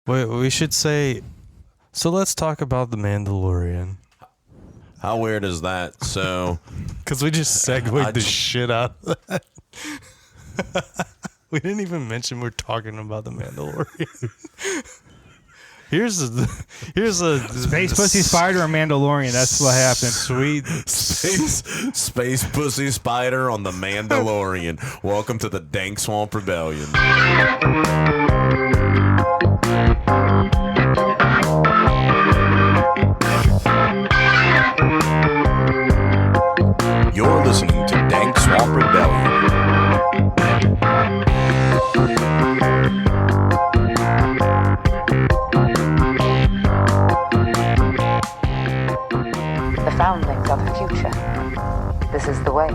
We should say. So let's talk about the Mandalorian. How weird is that? So, because we just segued the shit out of that. We didn't even mention we're talking about the Mandalorian. Here's a Space Pussy Spider or Mandalorian. That's what happened. Sweet Space Pussy Spider on the Mandalorian. Welcome to the Dank Swamp Rebellion. You're listening to Dank Swamp Rebellion. The foundlings are the future. This is the way.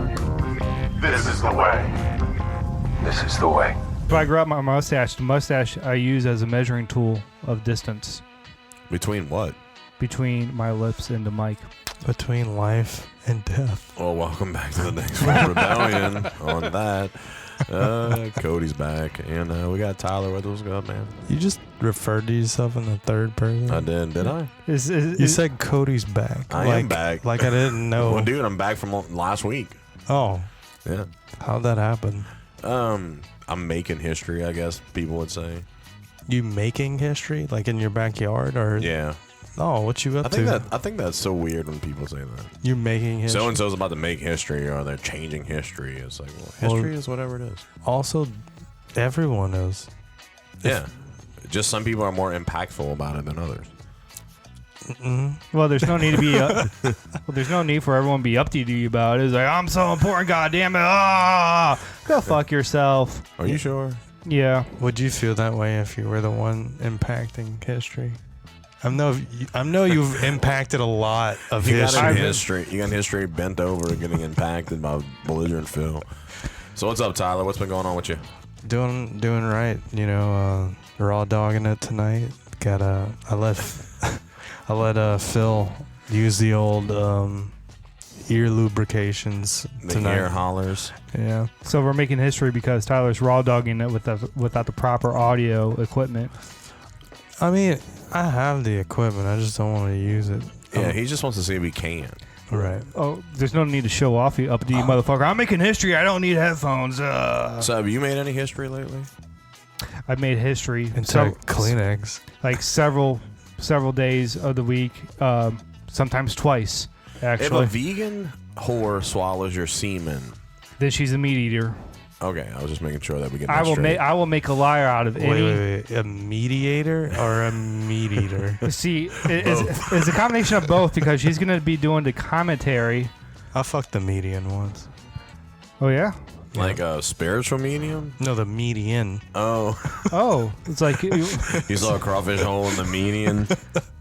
This is the way. This is the way. If I grow up my mustache, the mustache I use as a measuring tool of distance. Between what? Between my lips and the mic. Between life and death. Well, welcome back to the Dank Swamp Rebellion. On that, Cody's back, and we got Tyler with us. Good, man. You just referred to yourself in the third person. I did I? You said Cody's back. I am back. Like I didn't know. Well, dude, I'm back from last week. Oh, yeah. How'd that happen? I'm making history, I guess people would say. You making history, like in your backyard, or yeah. Oh, what you up to? I think that's so weird when people say that. You're making history. So and so's about to make history, or they're changing history. It's like, well, history is whatever it is. Also, everyone is. Yeah, just some people are more impactful about it than others. Well, there's no need to be. There's no need for everyone to be up to you about it. It's like, I'm so important, goddamn it! Ah, go fuck yourself. Are you sure? Yeah. Would you feel that way if you were the one impacting history? I know you've impacted a lot of history. You got history bent over, getting impacted by belligerent Phil. So what's up, Tyler? What's been going on with you? Doing right. You know, raw dogging it tonight. I let Phil use the old ear lubrications tonight. The ear hollers. Yeah. So we're making history because Tyler's raw dogging it without the proper audio equipment. I mean, I have the equipment. I just don't want to use it. Yeah, he just wants to see if he can. Right. Oh, there's no need to show off you up to you, motherfucker. I'm making history. I don't need headphones. So have you made any history lately? I've made history. Into Kleenex. Like several days of the week, sometimes twice, actually. If a vegan whore swallows your semen, then she's a meat eater. Okay, I was just making sure that we get that straight. I will make a liar out of any. Wait. A mediator or a meat eater? See, it's a combination of both because she's going to be doing the commentary. I fucked the median once. Oh, yeah? Like a spiritual medium? No, the median. Oh. Oh, it's like... You saw a crawfish hole in the median?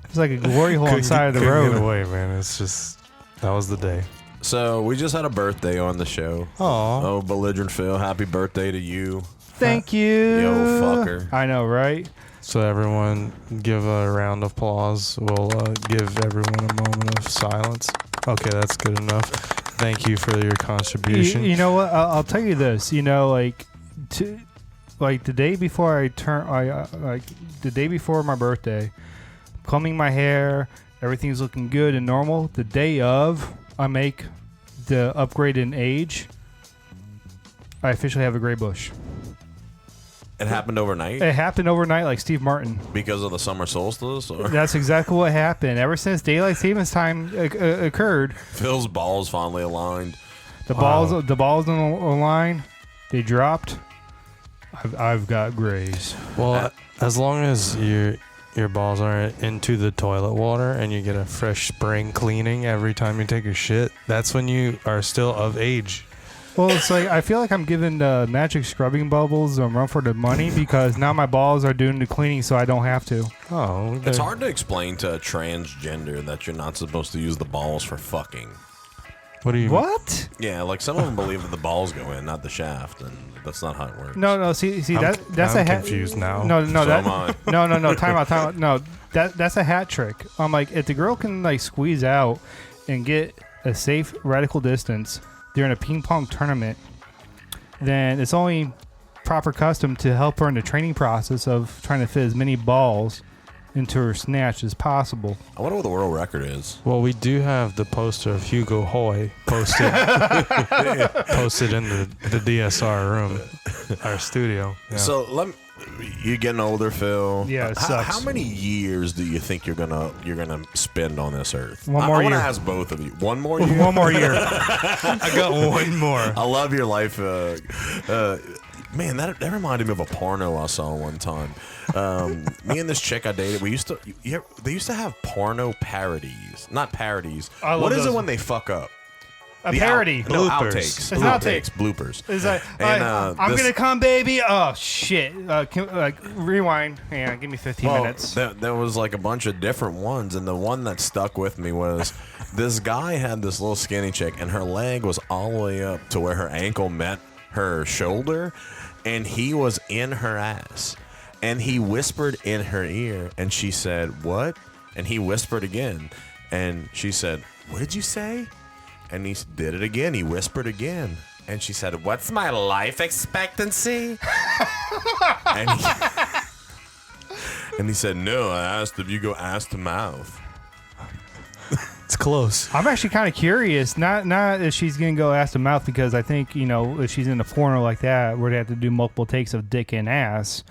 It's like a glory hole on the side of the road. Get away, man. It's just... That was the day. So, we just had a birthday on the show. Aww. Oh, belligerent Phil, happy birthday to you. Thank you. Yo, fucker. I know, right? So everyone give a round of applause. We'll give everyone a moment of silence. Okay, that's good enough. Thank you for your contribution. You know what? I'll tell you this. You know, like the day before the day before my birthday, combing my hair, everything's looking good and normal. The day of, I make the upgrade in age. I officially have a gray bush. It happened overnight? It happened overnight like Steve Martin. Because of the summer solstice? Or? That's exactly what happened. Ever since daylight savings time occurred. Phil's balls finally aligned. The balls on the line, they dropped. I've got grays. Well, as long as your balls aren't into the toilet water and you get a fresh spring cleaning every time you take a shit, that's when you are still of age. Well, it's like I feel like I'm giving the magic scrubbing bubbles a run for the money because now my balls are doing the cleaning, so I don't have to. Oh, it's hard to explain to a transgender that you're not supposed to use the balls for fucking. What do you? What? Yeah, like some of them believe that the balls go in, not the shaft, and that's not how it works. No. See, that's I'm confused now. No. So am I. No. Time out. No, that's a hat trick. I'm like, if the girl can like squeeze out and get a safe radical distance during a ping pong tournament, then it's only proper custom to help her in the training process of trying to fit as many balls into her snatch as possible. I wonder what the world record is. Well, we do have the poster of Hugo Hoy posted in the DSR room, our studio. Yeah. So you're getting older, Phil. Yeah, it how, sucks. how many years do you think you're gonna spend on this earth? One more I want year. to ask both of you. One more year. One more year. I got one more. I love your life. Man, that reminded me of a porno I saw one time. Me and this chick I dated, they used to have porno parodies. Not parodies. I love What is those. it when they fuck up? A parody. No, Bloopers. outtakes. It's Outtakes. Bloopers. It's like, And, I'm this- gonna come, baby. Oh shit! Rewind. Yeah, give me 15 minutes. There was like a bunch of different ones, and the one that stuck with me was this guy had this little skinny chick, and her leg was all the way up to where her ankle met her shoulder, and he was in her ass. And he whispered in her ear, and she said, "What?" And he whispered again, and she said, "What did you say?" And he did it again. He whispered again. And she said, "What's my life expectancy?" and he said, "No, I asked if you go ass to mouth." It's close. I'm actually kind of curious. Not if she's gonna go ass to mouth, because I think if she's in a porno like that, where they have to do multiple takes of dick and ass.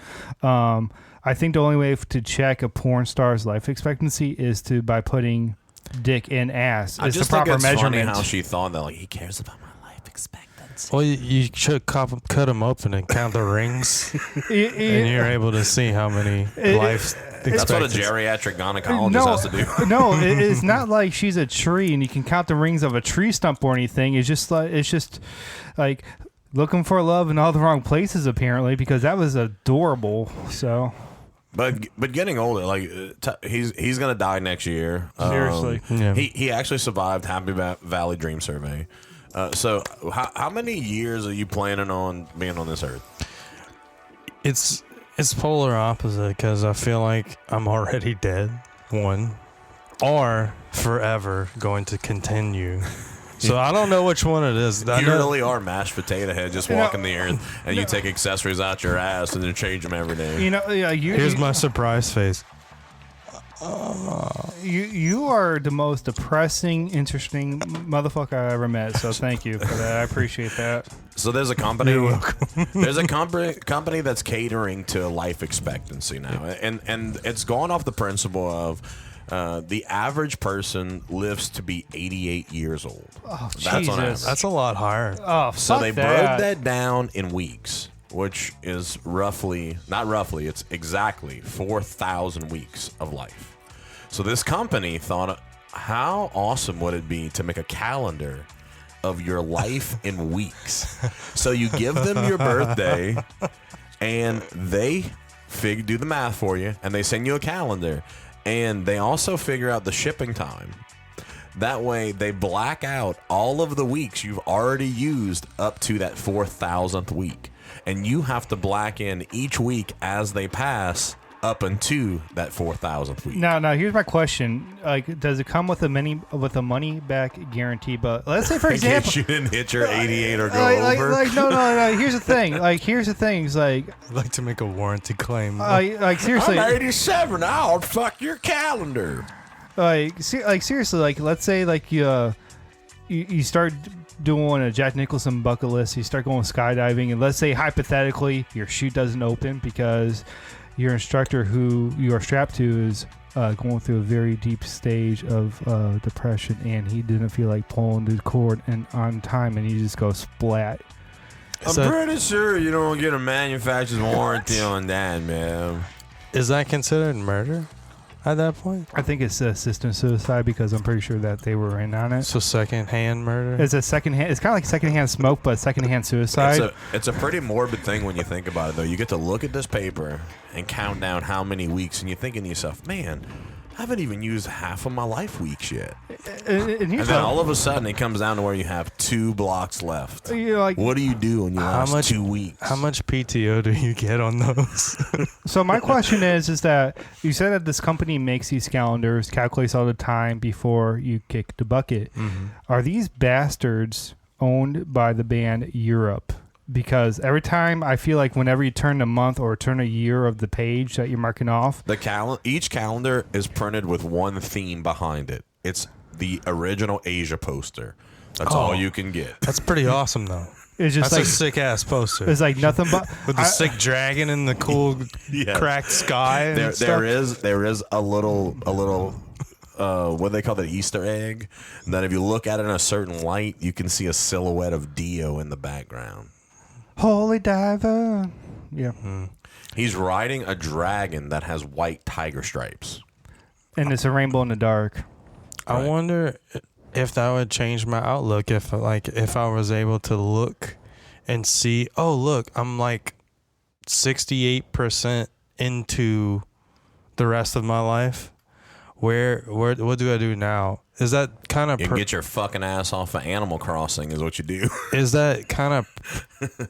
I think the only way to check a porn star's life expectancy is by putting dick in ass. I It's just the proper think it's measurement. funny how she thought that, like, he cares about my life expectancy. Well, you should cut them open and count the rings, and you're able to see how many life That's what a expectancy. geriatric gynecologist has to do. No, it's not like she's a tree and you can count the rings of a tree stump or anything. It's just like looking for love in all the wrong places, apparently, because that was adorable. So But getting older, like he's gonna die next year. Seriously. Yeah. He actually survived Happy Valley Dream Survey. So how many years are you planning on being on this earth? It's polar opposite, because I feel like I'm already dead, one, or forever going to continue. So I don't know which one it is. You really are mashed potato head, just walking the earth, and you take accessories out your ass and then change them every day. Here's my surprise face. You are the most depressing, interesting motherfucker I ever met. So thank you for that. I appreciate that. So there's a company. There's a company that's catering to life expectancy now, and it's gone off the principle of the average person lives to be 88 years old. Oh, That's on Jesus. average. That's a lot higher. Oh, So fuck they that. broke that down in weeks, which is it's exactly 4,000 weeks of life. So this company thought, how awesome would it be to make a calendar of your life in weeks? So you give them your birthday, and they do the math for you, and they send you a calendar, and they also figure out the shipping time. That way, they black out all of the weeks you've already used up to that 4,000th week, and you have to black in each week as they pass up into that 4,000th week. Now, here's my question: like, does it come with a money back guarantee? But let's say, for In example, case you didn't hit your 88 or go over. No. Here's the thing. It's like, I'd like to make a warranty claim. seriously, I'm 87. I'll fuck your calendar. seriously, let's say you start doing a Jack Nicholson bucket list. You start going skydiving, and let's say hypothetically your chute doesn't open because your instructor who you are strapped to is going through a very deep stage of depression, and he didn't feel like pulling the cord on time, and you just go splat. I'm pretty sure you don't get a manufacturer's warranty on that, man. Is that considered murder at that point? I think it's assisted suicide because I'm pretty sure that they were in on it. So secondhand murder? It's a secondhand. It's kind of like secondhand smoke, but secondhand suicide. It's a pretty morbid thing when you think about it, though. You get to look at this paper and count down how many weeks, and you're thinking to yourself, man, I haven't even used half of my life weeks yet. And And then all of a sudden, it comes down to where you have 2 blocks left. like, What do you do when you last 2 weeks? How much PTO do you get on those? so my question is that you said that this company makes these calendars, calculates all the time before you kick the bucket. Mm-hmm. Are these bastards owned by the band Europe? because every time I feel like whenever you turn a month or turn a year of the page that you're marking off, each calendar is printed with one theme behind it. It's the original Asia poster. That's all you can get. That's pretty awesome, though. it's just That's like a sick ass poster. it's like nothing but With the sick dragon and the cool cracked sky. And There is a little what they call the Easter egg. And then if you look at it in a certain light, you can see a silhouette of Dio in the background. Holy diver. Yeah. He's riding a dragon that has white tiger stripes. And it's a rainbow in the dark. I wonder if that would change my outlook if I was able to look and see, oh look, I'm like 68% into the rest of my life. What do I do now? Is that kind of You get your fucking ass off of Animal Crossing is what you do. Is that kind of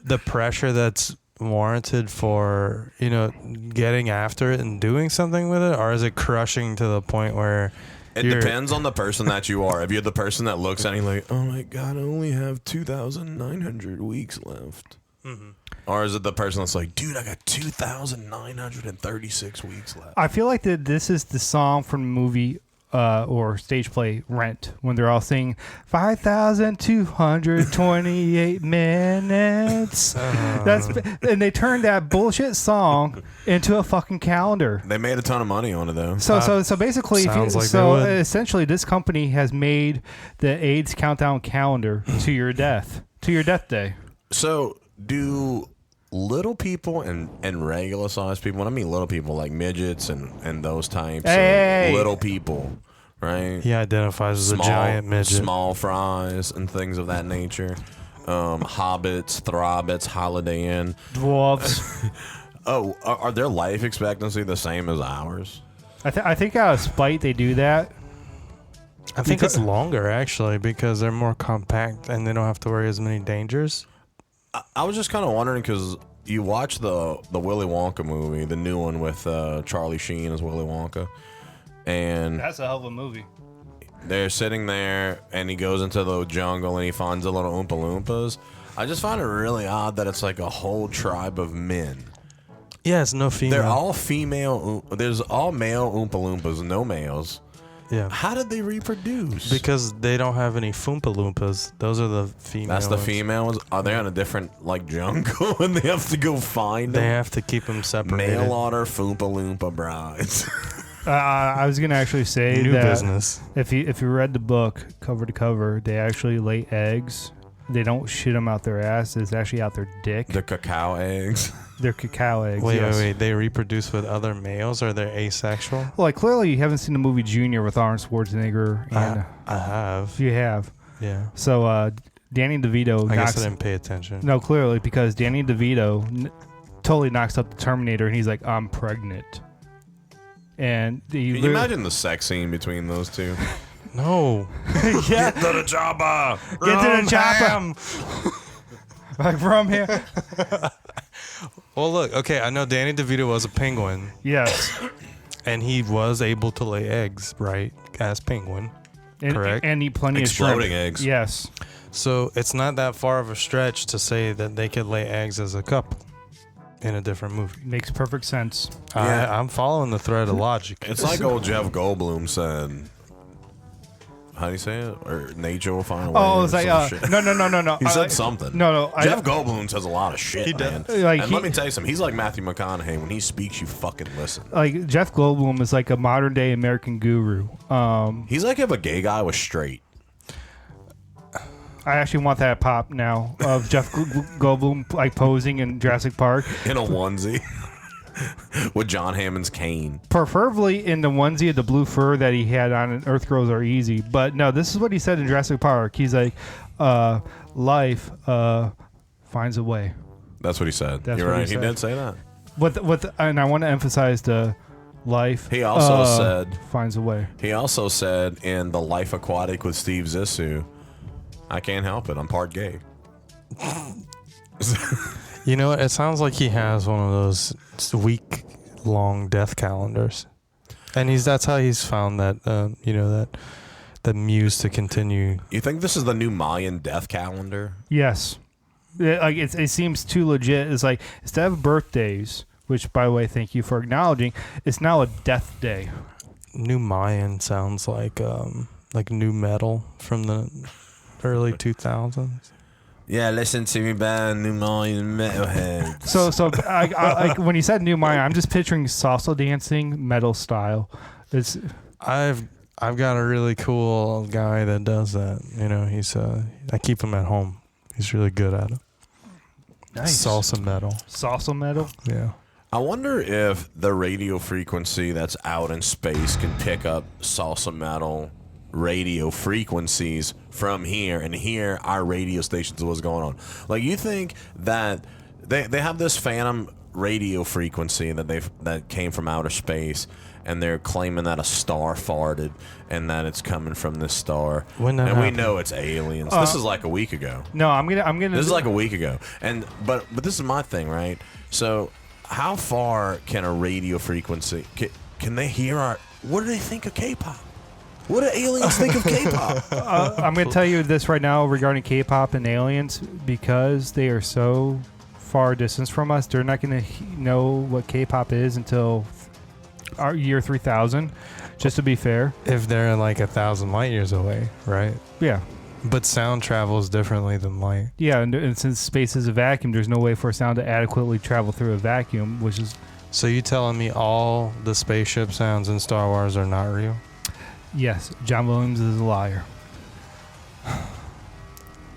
the pressure that's warranted for, getting after it and doing something with it, or is it crushing to the point where It depends on the person that you are. If you're the person that looks at it like, oh my God, I only have 2,900 weeks left. Mm-hmm. Or is it the person that's like, dude, I got 2,936 weeks left? I feel like this is the song from the movie or stage play Rent, when they're all singing 5,228 minutes. And they turned that bullshit song into a fucking calendar. They made a ton of money on it, though. So basically, essentially, this company has made the AIDS countdown calendar to your death day. So do little people and regular sized people, when I mean little people, like midgets and those types of little people, right? He identifies as a giant midget. Small fries and things of that nature. Hobbits, Throbbits, Holiday Inn. Dwarves. Are their life expectancy the same as ours? I think out of spite they do that. I think it's longer, actually, because they're more compact and they don't have to worry as many dangers. I was just kind of wondering, because you watch the Willy Wonka movie, the new one with Charlie Sheen as Willy Wonka, and that's a hell of a movie. They're sitting there, and he goes into the jungle, and he finds the little Oompa Loompas. I just find it really odd that it's like a whole tribe of men. Yeah, it's no female. They're all female. There's all male Oompa Loompas, no males. Yeah. How did they reproduce? Because they don't have any Foompa Loompas. Those are the female That's the ones. female ones? Are they on a different, jungle and they have to go find them? They have to keep them separated. Mail order Foompa Loompa brides. I was gonna actually say New that business. If you read the book cover to cover, they actually lay eggs. They don't shit them out their ass. It's actually out their dick. The cacao eggs. They're cacao eggs. Wait. They reproduce with other males, or they're asexual? Well, like clearly you haven't seen the movie Junior with Arnold Schwarzenegger. And I have. You have. Yeah. So Danny DeVito. I guess I didn't pay attention. No, clearly, because Danny DeVito totally knocks up the Terminator, and he's like, "I'm pregnant." And can you imagine the sex scene between those two? No. Yeah. Get to the chopper. Get to the chopper. Like from here. Well, look. Okay, I know Danny DeVito was a penguin. Yes. And he was able to lay eggs, right? As penguin. Correct. And eat plenty Exploding of shrimp. eggs. Yes. So it's not that far of a stretch to say that they could lay eggs as a couple in a different movie. Makes perfect sense. Yeah. I'm following the thread of logic. It's like old Jeff Goldblum said. How do you say it? Or nature will find a way. Oh, it's like no. He said something. No. Jeff Goldblum says a lot of shit, He man. does. Like, and let me tell you something. He's like Matthew McConaughey. When he speaks, you fucking listen. Like Jeff Goldblum is like a modern day American guru. He's like if a gay guy was straight. I actually want that pop now of Jeff Goldblum like posing in Jurassic Park In a onesie. With John Hammond's cane. preferably in the onesie of the blue fur that he had on in Earth Girls Are Easy. But no, this is what he said in Jurassic Park. He's like, life finds a way. That's what he said. That's You're what he right. He said. did say that. And I want to emphasize the life. He also said finds a way. He also said in The Life Aquatic with Steve Zissou, I can't help it. I'm part gay. You know what? It sounds like he has one of those week-long death calendars, and that's how he's found that that muse to continue. You think this is the new Mayan death calendar? Yes. It seems too legit. It's like instead of birthdays, which by the way, thank you for acknowledging, it's now a death day. New Mayan sounds like new metal from the early 2000s. Yeah, listen to me, band, New Mayan metalheads. So I when you said New Mayan, I'm just picturing salsa dancing metal style. It's I've got a really cool guy that does that. You know, he's I keep him at home. He's really good at it. nice. Salsa metal. Salsa metal. Yeah. I wonder if the radio frequency that's out in space can pick up salsa metal radio frequencies from here and hear our radio stations of what's going on. Like, you think that they have this phantom radio frequency that came from outer space, and they're claiming that a star farted and that it's coming from this star. When that and we happened? know it's aliens. This is like a week ago. No, I'm gonna. This is like a week ago. And but this is my thing, right? So how far can a radio frequency can they hear our? What do they think of K-pop? What do aliens think of K-pop? I'm going to tell you this right now regarding K-pop and aliens, because they are so far distance from us. They're not going to know what K-pop is until our year 3000. Just to be fair, If they're like 1,000 light years away, right? yeah, But sound travels differently than light. yeah. And since space is a vacuum, there's no way for sound to adequately travel through a vacuum, which is So you telling me all the spaceship sounds in Star Wars are not real? yes. John Williams is a liar.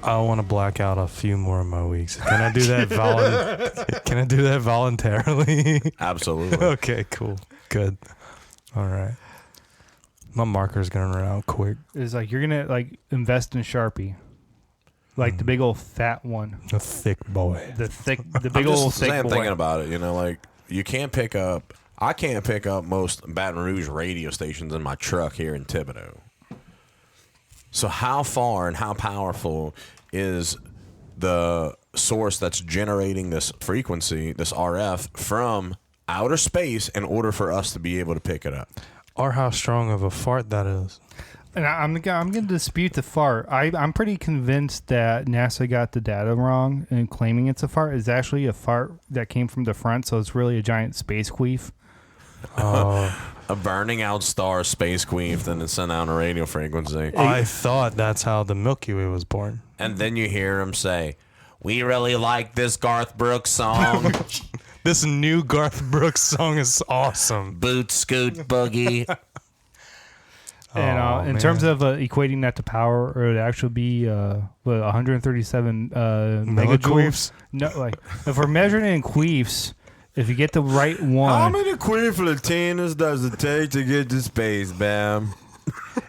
I want to black out a few more of my weeks. Can I do that? Can I do that voluntarily? Absolutely. Okay, cool, good. All right, my marker's gonna run out quick. It's like you're gonna like invest in Sharpie, like the big old fat one, A thick boy. the I'm big old just thick saying, boy. thinking about it, you know, like I can't pick up most Baton Rouge radio stations in my truck here in Thibodaux. So how far and how powerful is the source that's generating this frequency, this RF, from outer space in order for us to be able to pick it up? Or how strong of a fart that is. And I'm going to dispute the fart. I'm pretty convinced that NASA got the data wrong in claiming it's a fart. It's actually a fart that came from the front, so it's really a giant space queef. A burning out star space queef, then it's sent out on a radio frequency. I thought that's how the Milky Way was born. And then you hear him say, "We really like this Garth Brooks song." This new Garth Brooks song is awesome. Boot scoot boogie. And in man. terms of equating that to power, it would actually be 137 megajoules. Milliqueefs? No, like if we're measuring it in queefs, if you get the right How one, many queef Latinas does it take to get to space, Bam?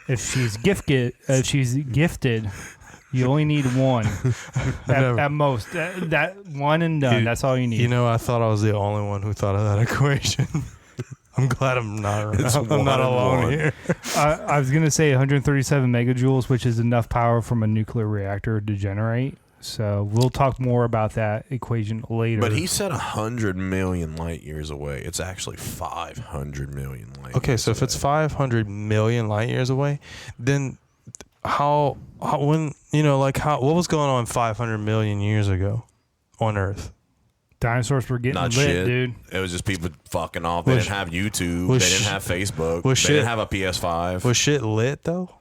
if she's gifted, you only need one at most. That one and done. That's all you need. You know, I thought I was the only one who thought of that equation. I'm glad I'm not. I'm not alone here. I was gonna say 137 megajoules, which is enough power from a nuclear reactor to generate. So we'll talk more about that equation later. But he said 100 million light years away. It's actually 500 million light years Okay, so if it's 500 million light years away, then how when what was going on 500 million years ago on Earth? dinosaurs were getting Not lit, shit. dude. It was just people fucking off. They Was- didn't have YouTube. was They didn't sh- have Facebook. was They shit- didn't have a PS5. Was shit lit though?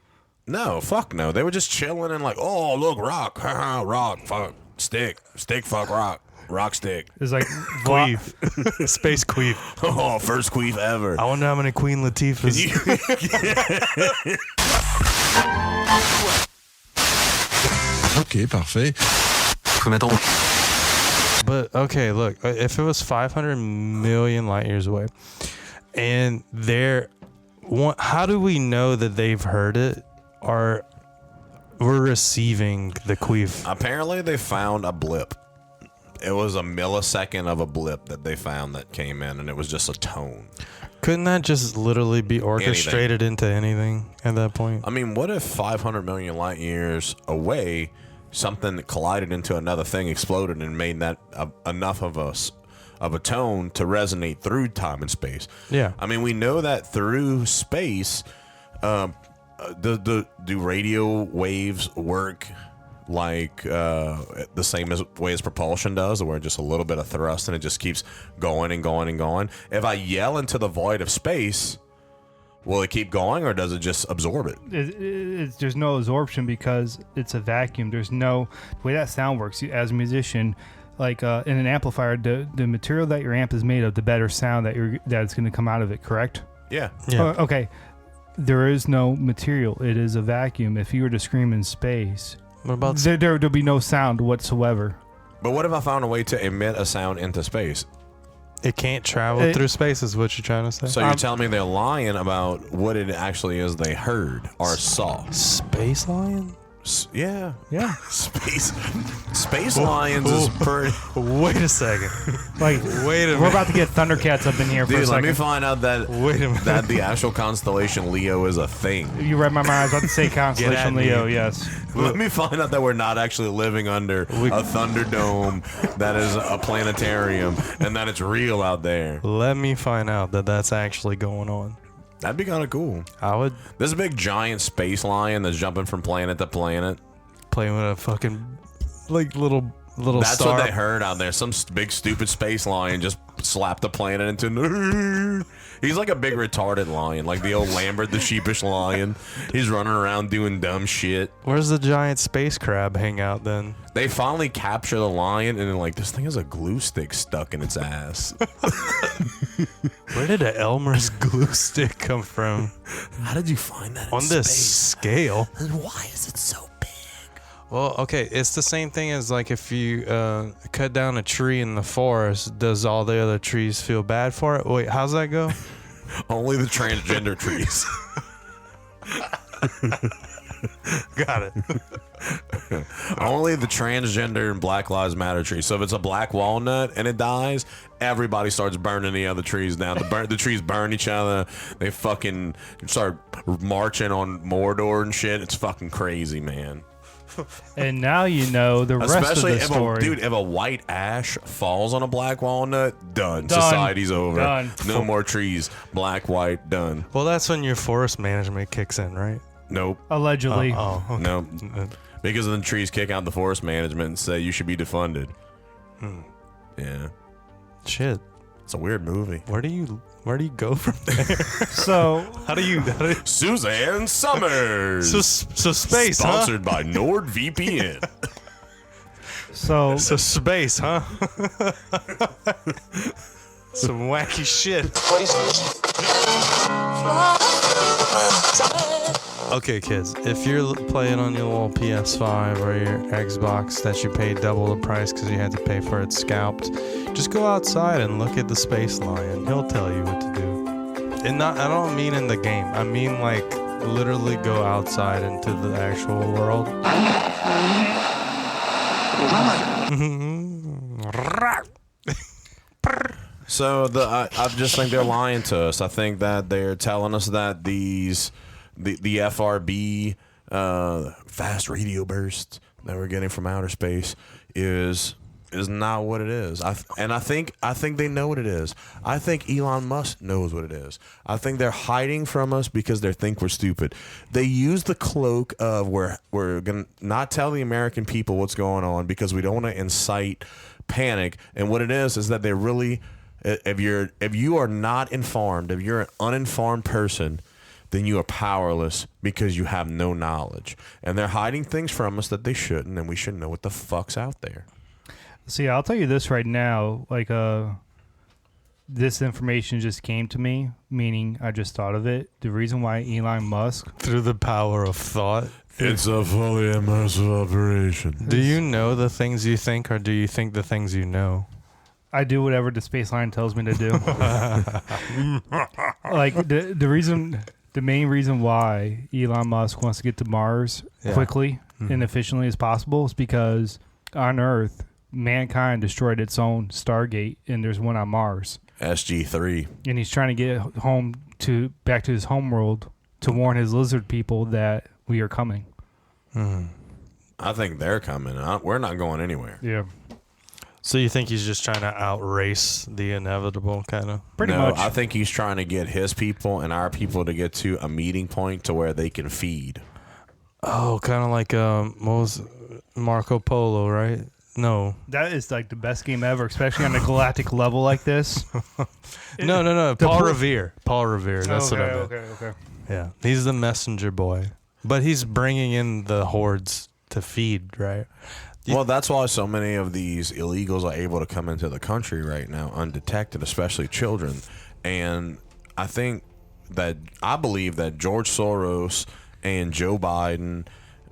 No, fuck no. They were just chilling and like, oh, look, rock. Rock. Fuck. Stick. Stick, fuck, rock. Rock, stick. It's like Queef, space queef. Oh, first queef ever. I wonder how many Queen Latifahs. Ok, parfait. Faut mettre en... But okay, look, if it was 500 million light years away, and how do we know that they've heard it, or we're receiving the queef? Apparently, they found a blip. It was a millisecond of a blip that they found that came in, and it was just a tone. Couldn't that just literally be orchestrated into anything at that point? I mean, what if 500 million light years away, something collided into another thing, exploded, and made that enough of a tone to resonate through time and space? Yeah. I mean, we know that through space, do radio waves work like the same way as propulsion does, where just a little bit of thrust and it just keeps going and going and going. If I yell into the void of space, will it keep going, or does it just absorb it? There's no absorption because it's a vacuum. There's no the way that sound works. As a musician, like in an amplifier, the material that your amp is made of, the better sound that's going to come out of it. Correct? Yeah. Okay. There is no material. It is a vacuum. If you were to scream in space, What about there'll be no sound whatsoever. But what if I found a way to emit a sound into space? it can't travel through space? Is what you're trying to say? So you're telling me they're lying about what it actually is they heard or saw? Space lion? Yeah. Space lions is pretty. Wait a second. Like, Wait a minute. we're about to get Thundercats up in here for a Dude, let second. me find out that Wait a minute. that the actual constellation Leo is a thing. You read my mind. I was about to say at Constellation me. Leo. Yes. Let me find out that we're not actually living under a Thunderdome that is a planetarium and that it's real out there. Let me find out that that's actually going on. That'd be kind of cool. I would This big giant space lion that's jumping from planet to planet. play with a fucking like little That's star. what they heard out there. Some big stupid space lion just slapped the planet into. He's like a big retarded lion, like the old Lambert the sheepish lion. He's running around doing dumb shit. Where's the giant space crab hang out then? They finally capture the lion, and they're like, this thing has a glue stick stuck in its ass. Where did an Elmer's glue stick come from How did you find that in on this space? scale? And why is it so big? Well, okay, it's the same thing as like if you cut down a tree in the forest, does all the other trees feel bad for it? Wait, how's that go? Only the transgender trees. Got it. Only the transgender and Black Lives Matter trees. So if it's a black walnut and it dies, everybody starts burning the other trees down. The trees burn each other. They fucking start marching on Mordor and shit. It's fucking crazy, man. And now you know the rest Especially of the story. if a white ash falls on a black walnut, done. Society's over. Done. No more trees. Black, white, done. Well, that's when your forest management kicks in, right? Nope. Allegedly. Oh, okay. Nope. Because then trees kick out the forest management and say you should be defunded. Yeah. Shit. It's a weird movie. Where do you go from there? So How do you Suzanne Summers. so space, Sponsored by NordVPN. so So space, huh? Some wacky shit. Okay, kids, if you're playing on your little PS5 or your Xbox that you paid double the price because you had to pay for it scalped, just go outside and look at the space lion. He'll tell you what to do. And I don't mean in the game. I mean like literally go outside into the actual world. So I just think they're lying to us. I think that they're telling us that the FRB fast radio bursts that we're getting from outer space is not what it is. I think they know what it is. I think Elon Musk knows what it is. I think they're hiding from us because they think we're stupid. They use the cloak of we're gonna not tell the American people what's going on because we don't want to incite panic. And what it is that they really, if you are not informed, if you're an uninformed person, then you are powerless because you have no knowledge. And they're hiding things from us that they shouldn't, and we should know what the fuck's out there. See, I'll tell you this right now. Like, this information just came to me, meaning I just thought of it. The reason why Elon Musk. Through the power of thought. It's a fully immersive operation. Do you know the things you think, or do you think the things you know? I do whatever the space line tells me to do. Like, the main reason why Elon Musk wants to get to Mars quickly and efficiently as possible is because on Earth, mankind destroyed its own Stargate, and there's one on Mars. SG-3. And he's trying to get back to his homeworld to warn his lizard people that we are coming. I think they're coming. We're not going anywhere. Yeah. So you think he's just trying to outrace the inevitable, kind of? Pretty much. I think he's trying to get his people and our people to get to a meeting point to where they can feed. Oh, kind of like what was Marco Polo, right? No. That is like the best game ever, especially on a galactic level like this. No. Paul Revere. Paul Revere. That's what I meant. Okay. Yeah. He's the messenger boy. But he's bringing in the hordes to feed, right? Well, that's why so many of these illegals are able to come into the country right now undetected, especially children. And I believe that George Soros and Joe Biden,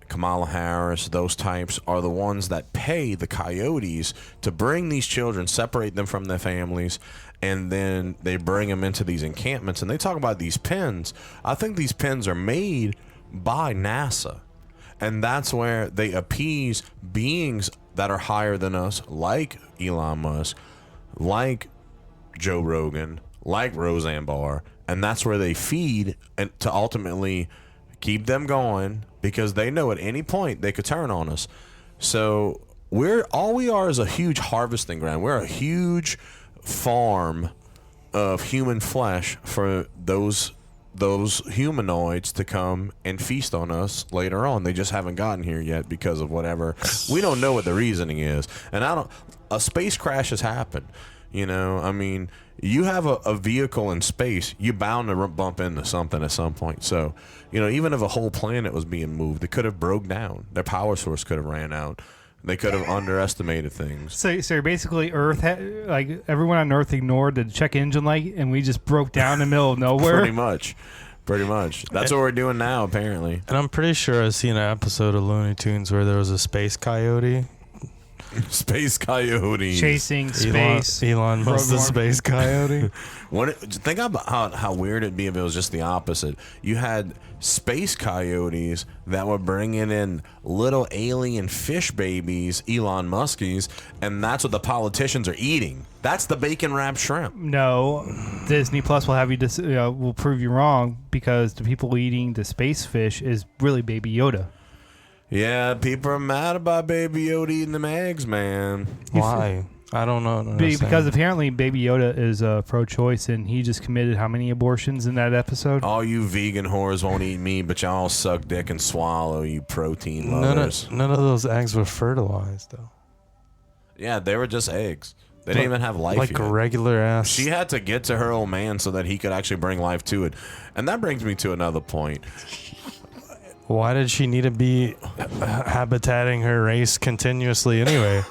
Kamala Harris, those types are the ones that pay the coyotes to bring these children, separate them from their families, and then they bring them into these encampments. And they talk about these pens. I think these pens are made by NASA. And that's where they appease beings that are higher than us, like Elon Musk, like Joe Rogan, like Roseanne Barr. And that's where they feed and to ultimately keep them going, because they know at any point they could turn on us. So all we are is a huge harvesting ground. We're a huge farm of human flesh for those humanoids to come and feast on us later on. They just haven't gotten here yet because of whatever. We don't know what the reasoning is. And a space crash has happened. You know, I mean, you have a vehicle in space, you're bound to bump into something at some point. So, you know, even if a whole planet was being moved, it could have broke down. Their power source could have ran out. They could have underestimated things. So basically, Earth, like everyone on Earth ignored the check engine light, and we just broke down in the middle of nowhere. Pretty much. That's what we're doing now, apparently. And I'm pretty sure I've seen an episode of Looney Tunes where there was a space coyote. Space coyotes chasing space. Elon Musk, the space coyote. Think about how weird it'd be if it was just the opposite. You had space coyotes that were bringing in little alien fish babies, Elon Muskies, and that's what the politicians are eating. That's the bacon wrapped shrimp. No, Disney Plus will have you will prove you wrong, because the people eating the space fish is really Baby Yoda. Yeah, people are mad about Baby Yoda eating them eggs, man. Why? I don't know. Because apparently Baby Yoda is pro-choice, and he just committed how many abortions in that episode? All you vegan whores won't eat meat, but y'all suck dick and swallow, you protein lovers. None of those eggs were fertilized, though. Yeah, they were just eggs. They didn't even have life like yet. A regular ass. She had to get to her old man so that he could actually bring life to it. And that brings me to another point. Why did she need to be habitating her race continuously anyway?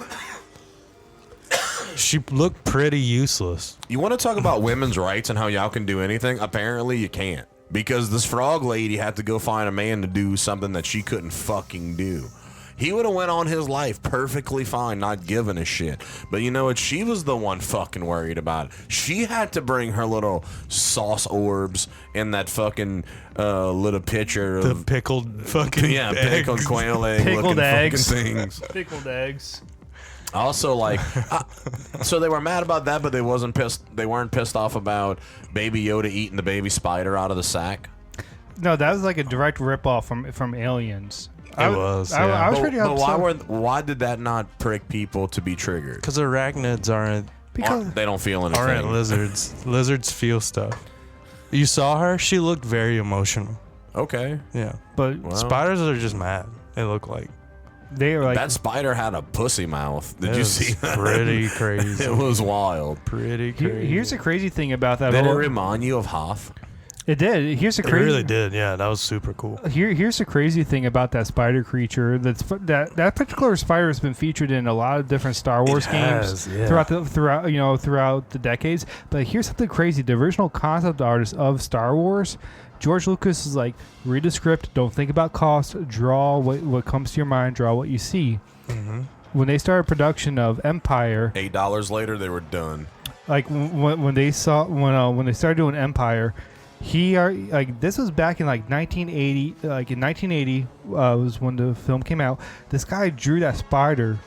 She looked pretty useless. You want to talk about women's rights and how y'all can do anything? Apparently you can't. Because this frog lady had to go find a man to do something that she couldn't fucking do. He would have went on his life perfectly fine, not giving a shit. But you know what? She was the one fucking worried about it. She had to bring her little sauce orbs in that fucking little pitcher of the pickled fucking pickled quail egg pickled looking eggs. fucking things. Pickled eggs. Also, like, so they were mad about that, but they weren't pissed off about Baby Yoda eating the baby spider out of the sack. No, that was like a direct ripoff from Aliens. I was pretty upset. But why did that not prick people to be triggered? Because arachnids aren't. Because they don't feel anything. Aren't lizards. Lizards feel stuff. You saw her? She looked very emotional. Okay. Yeah. But spiders are just mad. They look like. They are like, that spider had a pussy mouth. Did you see that? Pretty crazy. It was wild. Pretty crazy. Here's the crazy thing about that. Did it remind you of Hoth? It did. Here's the crazy. It really did. Yeah, that was super cool. Here's the crazy thing about that spider creature. That particular spider has been featured in a lot of different Star Wars games throughout the decades. But here's something crazy: the original concept artist of Star Wars, George Lucas, is like, read the script, don't think about cost, draw what comes to your mind, draw what you see. Mm-hmm. When they started production of Empire, $8 later they were done. Like when they started doing Empire. This was back in 1980. Like in 1980 was when the film came out. This guy drew that spider.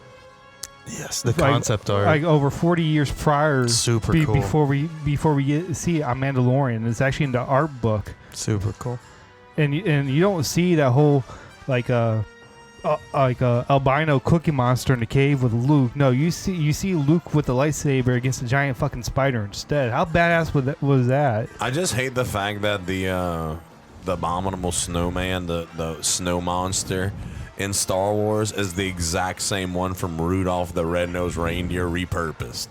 Yes, the concept art. Like over 40 years prior. Super cool. Before we see it on Mandalorian. It's actually in the art book. Super cool. And you don't see that whole albino cookie monster in the cave with Luke. No, you see Luke with the lightsaber against a giant fucking spider instead. How badass was that? I just hate the fact that the abominable snowman, the snow monster, in Star Wars is the exact same one from Rudolph the Red-Nosed Reindeer repurposed.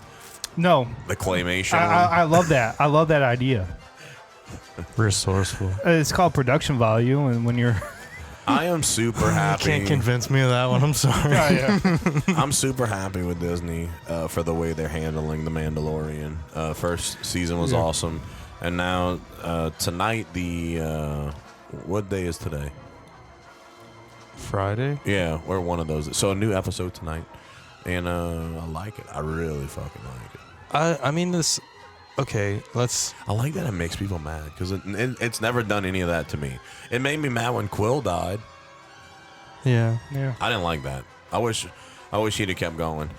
No, The claymation one. I love that. I love that idea. Resourceful. It's called production value, and when you're I am super You happy. can't convince me of that one. I'm sorry. I'm super happy with Disney for the way they're handling The Mandalorian. First season was awesome. And now, tonight, what day is today? Friday? Yeah, we're one of those. So a new episode tonight. And I like it. I really fucking like it. I mean, this... Okay, let's... I like that it makes people mad because it's never done any of that to me. It made me mad when Quill died. Yeah. I didn't like that. I wish he'd have kept going.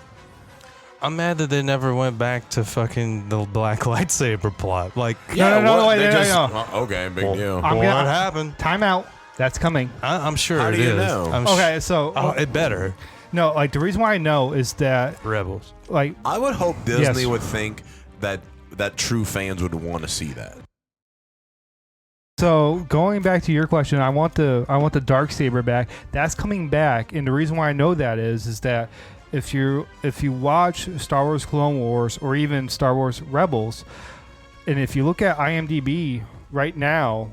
I'm mad that they never went back to fucking the Black Lightsaber plot. Like, No, wait, they no, just, no. Okay, big deal. I'm what gonna- happened? time out. That's coming. I'm sure How it do you is. know? I'm Okay, so it better. no, like the reason why I know is that Rebels. like I would hope Disney Yes. would think that true fans would want to see that. so going back to your question, I want the Darksaber back. That's coming back, and the reason why I know that is that if you watch Star Wars Clone Wars or even Star Wars Rebels, and if you look at IMDb right now,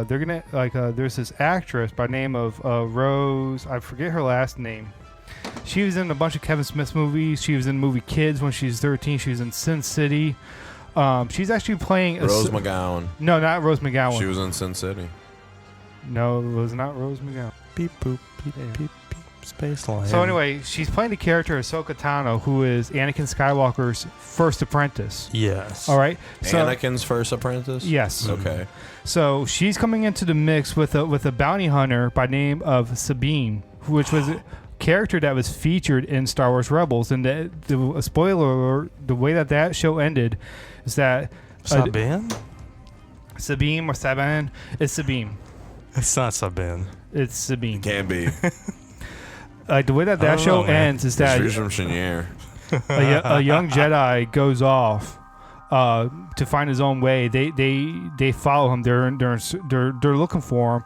they're gonna there's this actress by name of Rose. I forget her last name. She was in a bunch of Kevin Smith movies. She was in the movie Kids when she was 13. She was in Sin City. She's actually playing Rose McGowan. No, not Rose McGowan. She was in Sin City. No, it was not Rose McGowan. Beep, boop, beep, beep, beep. Space line. So anyway, she's playing the character Ahsoka Tano, who is Anakin Skywalker's first apprentice. Yes. All right. So, Anakin's first apprentice? Yes. Okay. So she's coming into the mix with a bounty hunter by name of Sabine, which was a character that was featured in Star Wars Rebels. And the spoiler alert, the way that show ended is that Sabine? Sabine or Sabine, it's Sabine. It's not Sabine. It's Sabine. Can't be. Like the way that I don't show know, man. ends is that She's from Chenier. a young Jedi goes off to find his own way. They follow him. They're looking for him,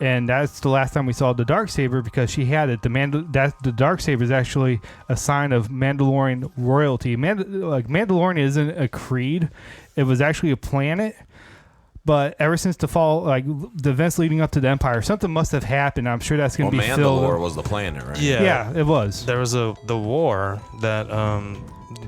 and that's the last time we saw the Darksaber because she had it. The Darksaber is actually a sign of Mandalorian royalty. Mandalorian isn't a creed; it was actually a planet. But ever since the fall, like the events leading up to the Empire, something must have happened. I'm sure that's going to be filled. Mandalore was the planet, right? Yeah, it was. There was the war that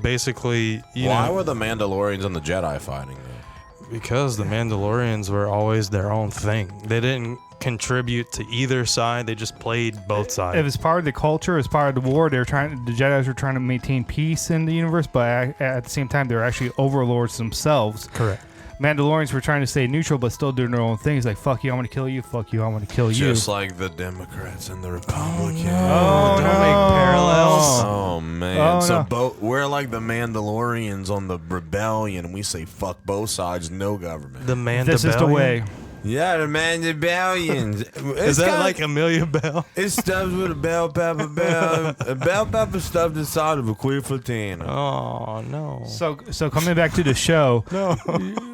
basically Why were the Mandalorians and the Jedi fighting though? because the Mandalorians were always their own thing. They didn't contribute to either side. They just played both sides. It was part of the culture. It was part of the war. The Jedi's were trying to maintain peace in the universe, but at the same time, they were actually overlords themselves. Correct. Mandalorians were trying to stay neutral, but still doing their own things. Like, fuck you, I want to kill you. Fuck you, I want to kill you. Just like the Democrats and the Republicans. Don't make parallels. Oh man! Oh, so no. we're like the Mandalorians on the rebellion, and we say fuck both sides, no government. The man. This is the way. Yeah, the Mandalorians. Is that like Amelia Bell? It's stuffed with a bell pepper bell, a bell pepper stuffed inside of a queer flotilla. Oh no. So coming back to the show. No.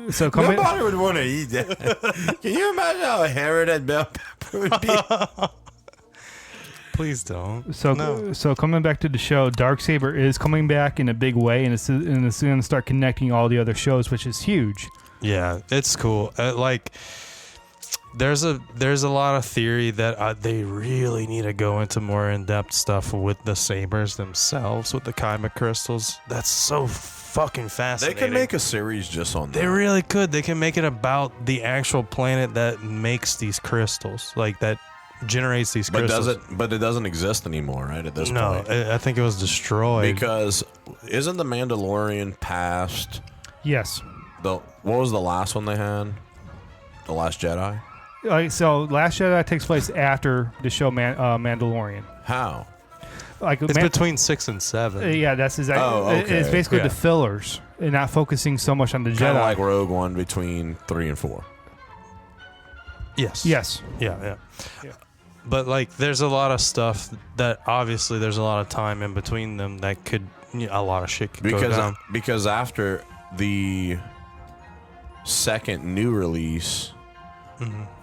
So coming. Nobody would want to eat that. Can you imagine how hairy that bell pepper would be? Please don't. So coming back to the show, Darksaber is coming back in a big way, and it's going to start connecting all the other shows, which is huge. Yeah, it's cool. There's a lot of theory that they really need to go into more in-depth stuff with the sabers themselves, with the Kyber crystals. That's so fucking They fascinating. could make a series just on that. They really could. They can make it about the actual planet that makes these crystals, like that generates these crystals. But it doesn't exist anymore, right? At this No, point, I think it was destroyed. because isn't the Mandalorian past Yes. what was the last one they had? The Last Jedi. So Last Jedi takes place after the show Mandalorian. How? Like it's between 6 and 7. Yeah, that's exactly. Oh, okay. It's basically Yeah. the fillers and not focusing so much on the Kind Jedi. of like Rogue One between 3 and 4. Yes. Yes. Yeah. But like, there's a lot of stuff that obviously there's a lot of time in between them that could a lot of shit could go down. Because after the second new release,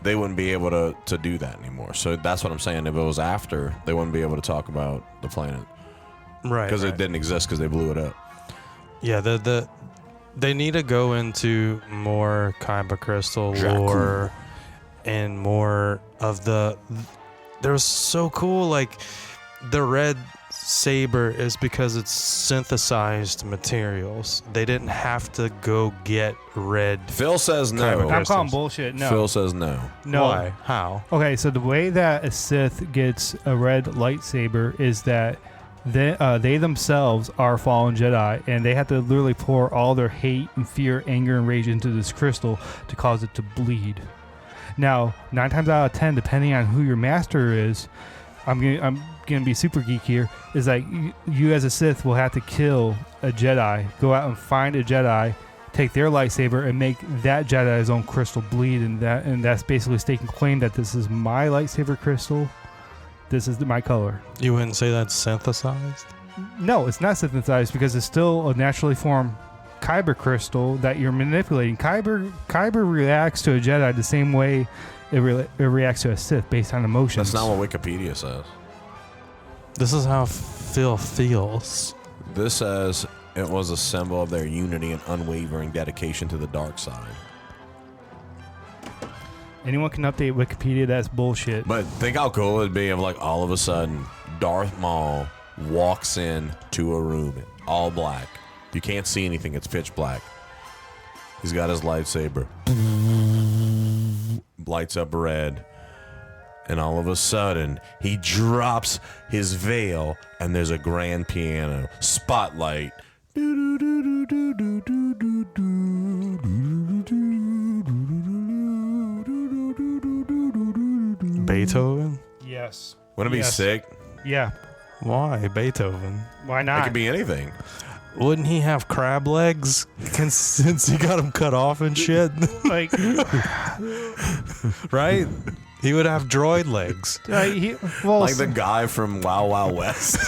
they wouldn't be able to do that anymore. So that's what I'm saying. If it was after, they wouldn't be able to talk about the planet. Right. Because it didn't exist because they blew it up. Yeah, they need to go into more Kyber crystal lore and more of the. There was so cool, like the red saber is because it's synthesized materials. They didn't have to go get red. Phil says no. I'm calling bullshit. No. Phil says no. No. Why? How? Okay, so the way that a Sith gets a red lightsaber is that they themselves are fallen Jedi, and they have to literally pour all their hate and fear, anger, and rage into this crystal to cause it to bleed. Now, 9 times out of 10, depending on who your master is, I'm gonna be super geek here. Is like you as a Sith will have to kill a Jedi, go out and find a Jedi, take their lightsaber and make that Jedi's own crystal bleed, and that's basically staking claim that this is my lightsaber crystal. This is my color. You wouldn't say that's synthesized? No, it's not synthesized because it's still a naturally formed Kyber crystal that you're manipulating. Kyber reacts to a Jedi the same way it reacts to a Sith based on emotions. That's not what Wikipedia says. This is how Phil feels. This says it was a symbol of their unity and unwavering dedication to the dark side. Anyone can update Wikipedia. That's bullshit. But think how cool it'd be if, like, all of a sudden Darth Maul walks in to a room all black. You can't see anything. It's pitch black. He's got his lightsaber. Lights up red. And all of a sudden, he drops his veil, and there's a grand piano. Spotlight. Beethoven? Yes. Wouldn't it be sick? Yeah. Why Beethoven? Why It not? could be anything. Wouldn't he have crab legs since he got them cut off and shit? Like, Right? He would have droid legs. Like the guy from Wild Wild West.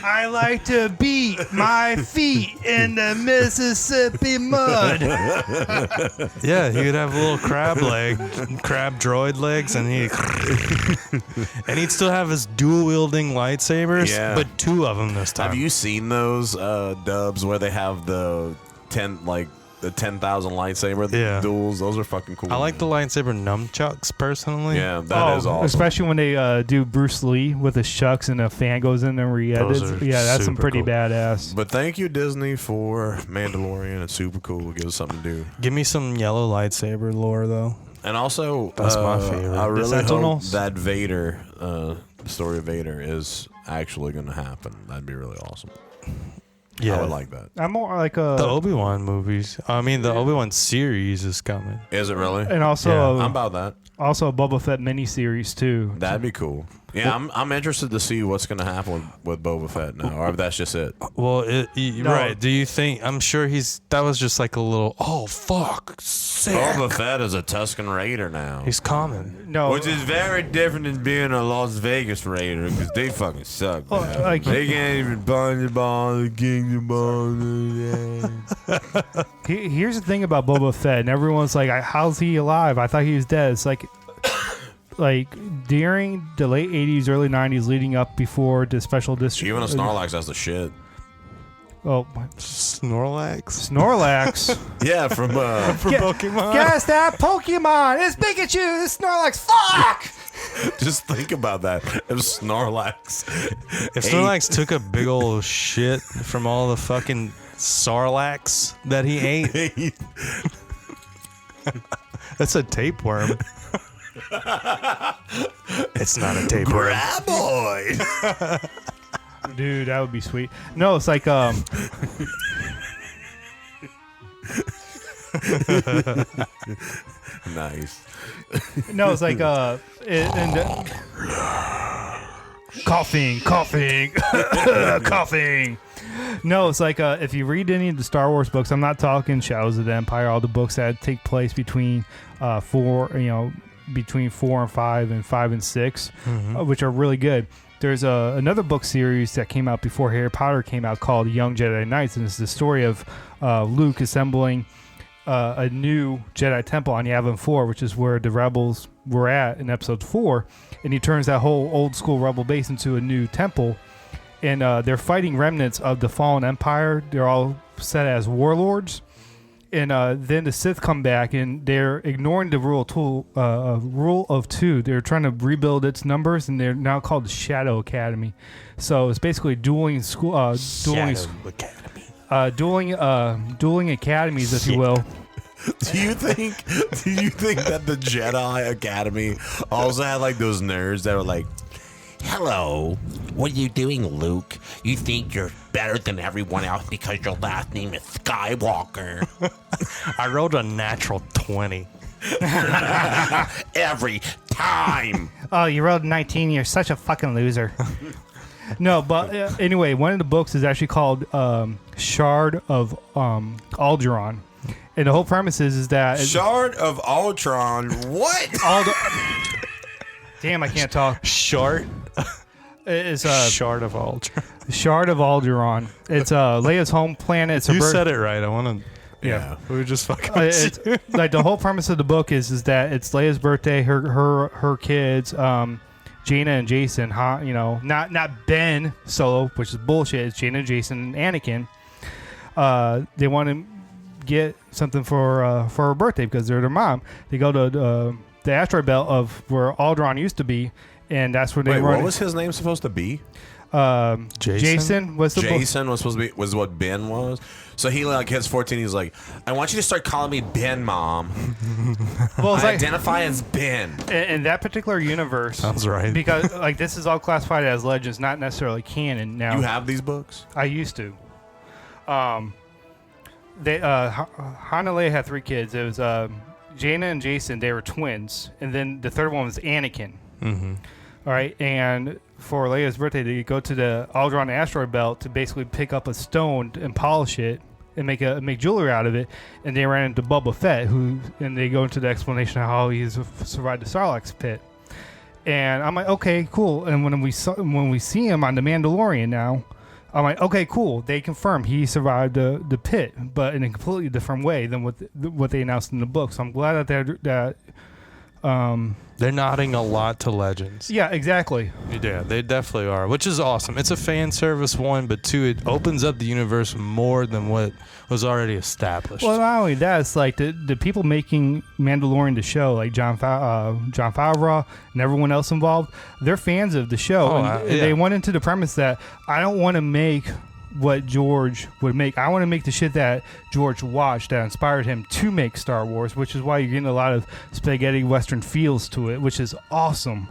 I like to beat my feet in the Mississippi mud. Yeah, he would have a little crab droid legs, and he'd still have his dual wielding lightsabers, Yeah. but 2 of them this time. Have you seen those dubs where they have the 10,000 lightsaber duels? Those are fucking cool. I like the lightsaber nunchucks personally. Yeah, that is awesome. Especially when they do Bruce Lee with his shucks and a fan goes in there and re-edits. Yeah, that's some pretty badass. But thank you, Disney, for Mandalorian. It's super cool. It gives us something to do. Give me some yellow lightsaber lore though. And also, that's my favorite. I really hope that Vader, the story of Vader, is actually going to happen. That'd be really awesome. Yeah, I would like that. I'm more like the Obi-Wan movies. I mean, the Obi-Wan series is coming. Is it really? And also, I'm about that. Also, a Boba Fett miniseries too. That'd be cool. Yeah, I'm interested to see what's going to happen with Boba Fett now, or if that's just it. Well, right. Do you think? I'm sure that was just like a little. Oh fuck! Sick. Boba Fett is a Tusken Raider now. He's common. No, which is very different than being a Las Vegas Raider because they fucking suck. Like, they can't even punch the ball, the king the ball. Here's the thing about Boba Fett, and everyone's like, "How's he alive? I thought he was dead." It's like during the late 80s, early 90s, leading up before the special district. Even a Snorlax, that's the shit. Oh, Snorlax. Yeah, from Pokemon. Guess that Pokemon. It's Pikachu. It's Snorlax. Fuck. Just think about that. If Snorlax. If Snorlax took a big old shit from all the fucking Sarlax that he ate, that's a tapeworm. It's not a tapeworm. Graboid. Dude, that would be sweet. No, it's like Nice. No, it's like coughing. No, it's like if you read any of the Star Wars books, I'm not talking Shadows of the Empire, all the books that take place between 4 and 5 and 5 and 6, which are really good. There's another book series that came out before Harry Potter came out called Young Jedi Knights, and it's the story of Luke assembling a new Jedi temple on Yavin 4, which is where the rebels were at in episode 4, and he turns that whole old school rebel base into a new temple, and they're fighting remnants of the fallen empire. They're all set as warlords, and then the Sith come back, and they're ignoring the rule of two. They're trying to rebuild its numbers, and they're now called the Shadow Academy. So it's basically dueling school, dueling academies, if you will. Do you think that the Jedi Academy also had like those nerds that were like, "Hello, what are you doing, Luke? You think you're better than everyone else because your last name is Skywalker?" I rolled a natural 20. Every time. Oh, you rolled 19. You're such a fucking loser. No, but anyway, one of the books is actually called Shard of Alderaan. And the whole premise is that... Shard of Ultron. What? Damn, I can't talk. Short? It's Shard of Ultron. Shard of Alderaan. It's Leia's home planet. It's You said it right. I want to... Yeah. We were just fucking... it's, like, the whole premise of the book is that it's Leia's birthday, her kids, Jaina and Jason, not Ben Solo, which is bullshit. It's Jaina, Jason, and Anakin. They want to get something for her birthday because they're their mom. They go to the asteroid belt of where Alderaan used to be, and that's where they run. What was his name supposed to be? Jason was the Jason was supposed to be was what Ben was. So he like hits 14. He's like, I want you to start calling me Ben, Mom. Well, I identify as Ben. In that particular universe, Sounds right. because like this is all classified as legends, not necessarily canon. Now You have these books? I used to. They Han and Leia had 3 kids. It was Jaina and Jason. They were twins, and then the third one was Anakin. Mm-hmm. All right, and for Leia's birthday, they go to the Alderaan asteroid belt to basically pick up a stone and polish it and make jewelry out of it. And they ran into Boba Fett, and they go into the explanation of how he's survived the Sarlacc pit. And I'm like, okay, cool. And when we see him on the Mandalorian now, I'm like, okay, cool. They confirm he survived the pit, but in a completely different way than what they announced in the book. So I'm glad that they're nodding a lot to Legends. Yeah, exactly. Yeah, they definitely are, which is awesome. It's a fan service, 1, but 2, it opens up the universe more than what was already established. Well, not only that, it's like the people making Mandalorian the show, like John Favreau and everyone else involved, they're fans of the show. And they went into the premise that I don't want to make what George would make. I want to make the shit that George watched that inspired him to make Star Wars, which is why you're getting a lot of spaghetti western feels to it, which is awesome.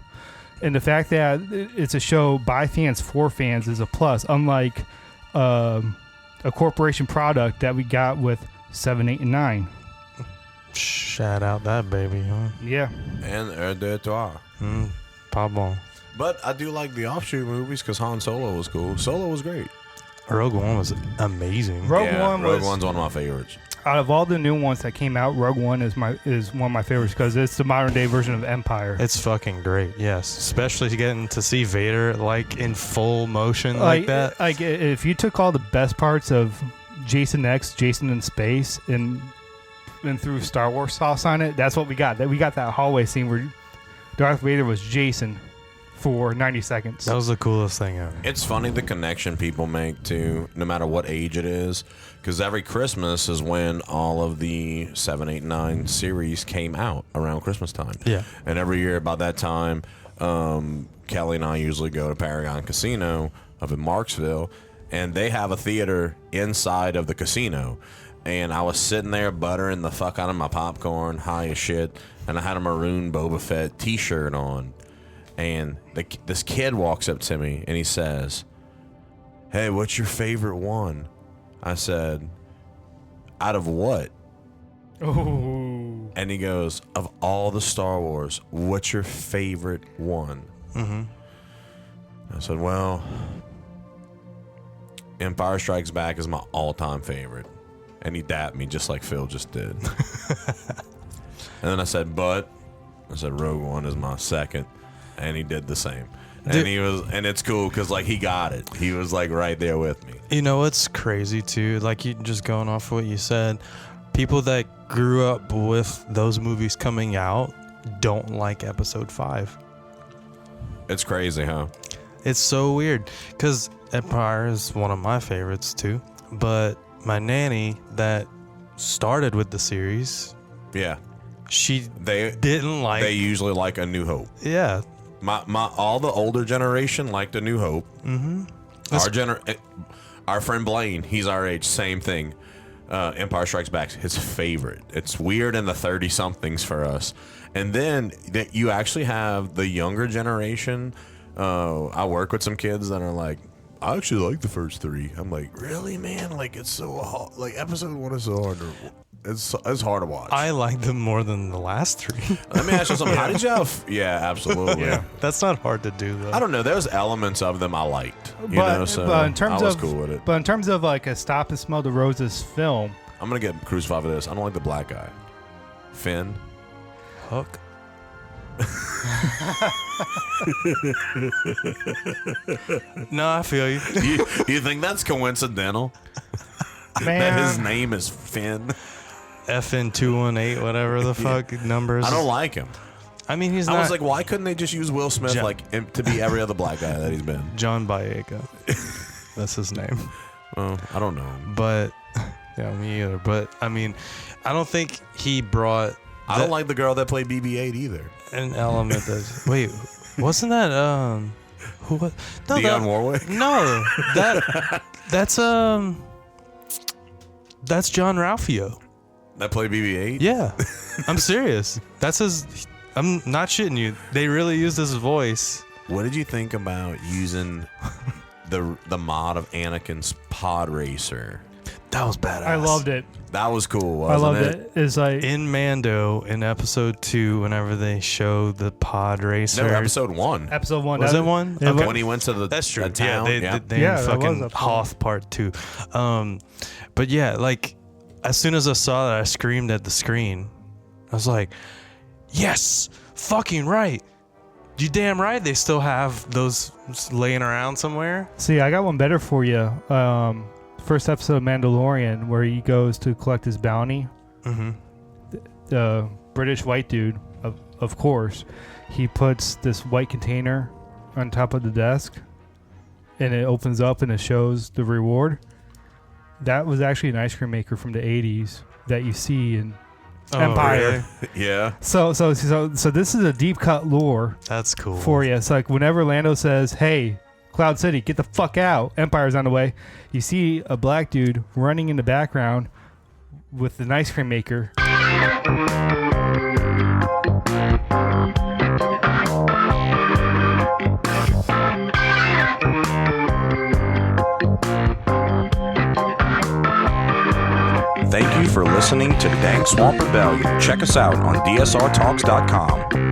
And the fact that it's a show by fans for fans is a plus, unlike a corporation product that we got with 7, 8, and 9. Shout out that baby, huh? Yeah. And Heure de Toi. Pardon. But I do like the offshoot movies because Han Solo was cool. Solo was great. Rogue One was amazing. Rogue One's one of my favorites. Out of all the new ones that came out, Rogue One is one of my favorites because it's the modern day version of Empire. It's fucking great, yes. Especially getting to see Vader like in full motion like that. Like if you took all the best parts of Jason X, Jason in Space, and threw Star Wars sauce on it, that's what we got. We got that hallway scene where Darth Vader was Jason for 90 seconds. That was the coolest thing ever. It's funny the connection people make to no matter what age it is, because every Christmas is when all of the 7, 8, 9 series came out around Christmas time. Yeah. And every year about that time, Kelly and I usually go to Paragon Casino up in Marksville, and they have a theater inside of the casino. And I was sitting there buttering the fuck out of my popcorn, high as shit, and I had a maroon Boba Fett t-shirt on. And this kid walks up to me and he says, "Hey, what's your favorite one?" I said, "Out of what?" Oh. And he goes, "Of all the Star Wars, what's your favorite one?" Mm-hmm. I said, "Well, Empire Strikes Back is my all-time favorite." And he dapped me just like Phil just did. And then I said, Rogue One is my second. And he did the same. And it's cool because like he got it. He was like right there with me. You know what's crazy too? Like you just going off what you said. people that grew up with those movies coming out don't like episode 5. It's crazy, huh? It's so weird because Empire is one of my favorites too. But my nanny that started with the series, Yeah. they didn't like. They usually like A New Hope. Yeah. My all the older generation liked A New Hope. Mm-hmm. Our friend Blaine, he's our age, same thing. Empire Strikes Back's his favorite. It's weird in the 30-somethings for us. And then you actually have the younger generation. I work with some kids that are like, I actually like the first 3. I'm like, really, man? Like, it's so hard. Like, episode 1 is so hard. It's hard to watch. I like them more than the last 3. Let me ask you something. How did y'all? Yeah, absolutely. Yeah. That's not hard to do though. I don't know. There's elements of them I liked. So but in terms I was of cool with it. But in terms of like a Stop and Smell the Roses film, I'm gonna get crucified for this. I don't like the black guy. Finn. Hook. No, I feel you. You think that's coincidental? man, That his name is Finn? FN218, whatever the fuck numbers. I don't like him. I mean, he's I not. was like, why couldn't they just use Will Smith to be every other black guy that he's been? John Boyega. That's his name. Well, I don't know. But yeah, me either. But I mean, I don't think he brought. I don't like the girl that played BB-8 either. An element that. Wait, wasn't that who was? No, Dionne Warwick. No, that's John Ralphio. That played BB-8. Yeah, I'm serious. That's his. I'm not shitting you. They really used his voice. What did you think about using the mod of Anakin's pod racer? That was badass. I loved it. That was cool, I wasn't loved it? it. It's like In Mando, in episode 2, whenever they show the pod racer. No, episode 1. episode 1. Was that- it 1? it Okay. was- When he went to the That's true. the town. They Yeah, that fucking was episode Hoth part 2. But yeah, like as soon as I saw that, I screamed at the screen. I was like, "Yes, fucking right! You damn right." They still have those laying around somewhere. See, I got one better for you. First episode of Mandalorian, where he goes to collect his bounty. Mm-hmm. The British white dude, of course, he puts this white container on top of the desk, and it opens up and it shows the reward. That was actually an ice cream maker from the 80s that you see in Empire. Really? Yeah. So this is a deep cut lore That's cool. for you. It's like whenever Lando says, "Hey, Cloud City, get the fuck out. Empire's on the way." You see a black dude running in the background with an ice cream maker. Thank you for listening to Dank Swamp Rebellion. Check us out on dsrtalks.com.